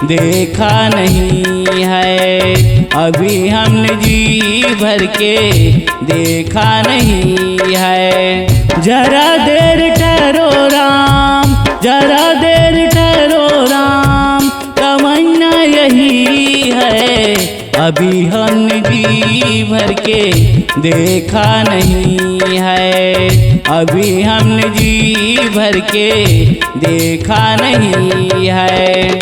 देखा नहीं है। अभी हमने जी भर के देखा नहीं है। जरा देर ठहरो राम, जरा देर ठहरो राम, तमन्ना यही है। अभी हमने जी भर के देखा नहीं है। अभी हमने जी भर के देखा नहीं है।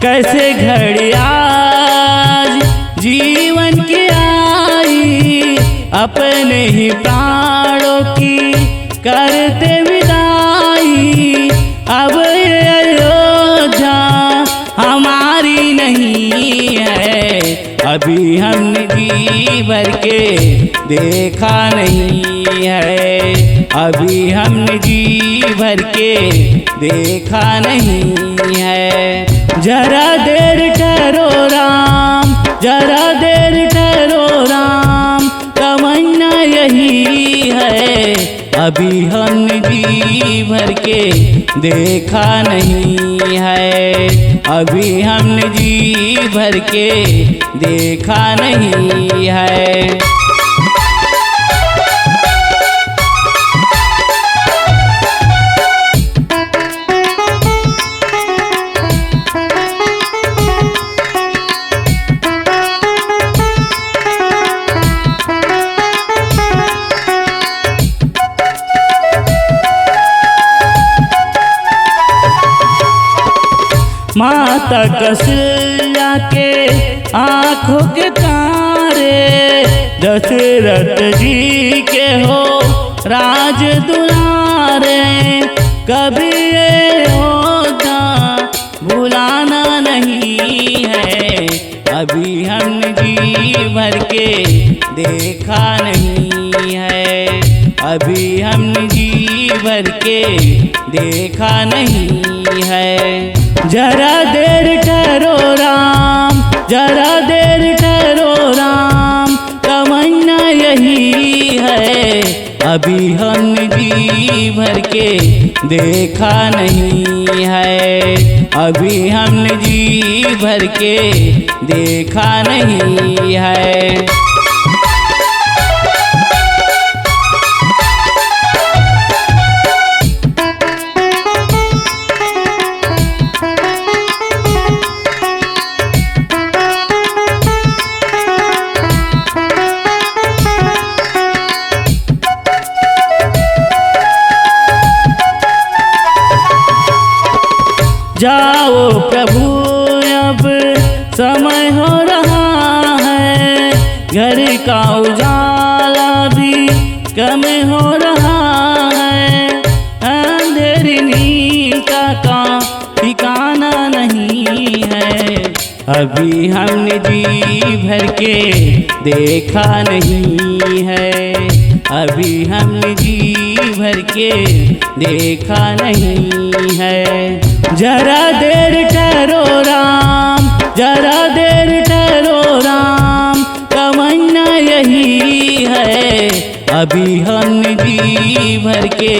कैसे घड़ी आज जीवन की आई, अपने ही प्राणों की करते विदाई। अब ये अयोध्या हमारी नहीं है। अभी हमने जी भर के देखा नहीं है। अभी हमने जी भर के देखा नहीं है। जरा देर ठहरो राम, जरा देर ठहरो राम, तमन्ना यही है। अभी हमने जी भर के देखा नहीं है। अभी हमने जी भर के देखा नहीं है। माता कौशल्या के आँखों के तारे, दशरथ जी के हो राज दुलारे। कभी ये होता भुलाना नहीं है। अभी हमने जी भर के देखा नहीं है। अभी हमने जी भर के देखा नहीं है। जरा देर ठहरो राम, जरा देर ठहरो राम, तमन्ना यही है। अभी हमने जी भर के देखा नहीं है। अभी हमने जी भर के देखा नहीं है। जाओ प्रभु अब समय हो रहा है। घर का उजाला भी कम हो रहा है। अंधेरी नींद का ठिकाना नहीं है। अभी हमने जी भर के देखा नहीं है। अभी हमने जी भर के देखा नहीं है। जरा देर ठहरो राम, जरा देर ठहरो राम, तमन्ना यही है। अभी हमने जी भर के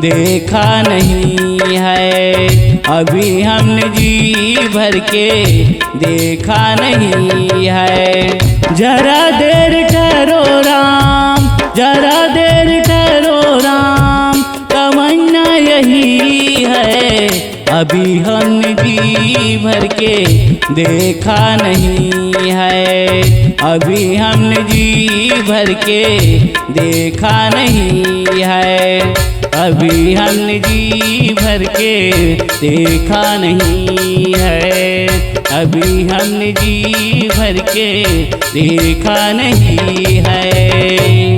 देखा नहीं है। अभी हमने जी भर के देखा नहीं है। जरा देर ठहरो राम, जरा देर ठहरो राम, तमन्ना यही है। अभी हमने जी भर के देखा नहीं है। अभी हमने जी भर के देखा नहीं है। अभी हमने जी भर के देखा नहीं है। अभी हमने जी भर के देखा नहीं है।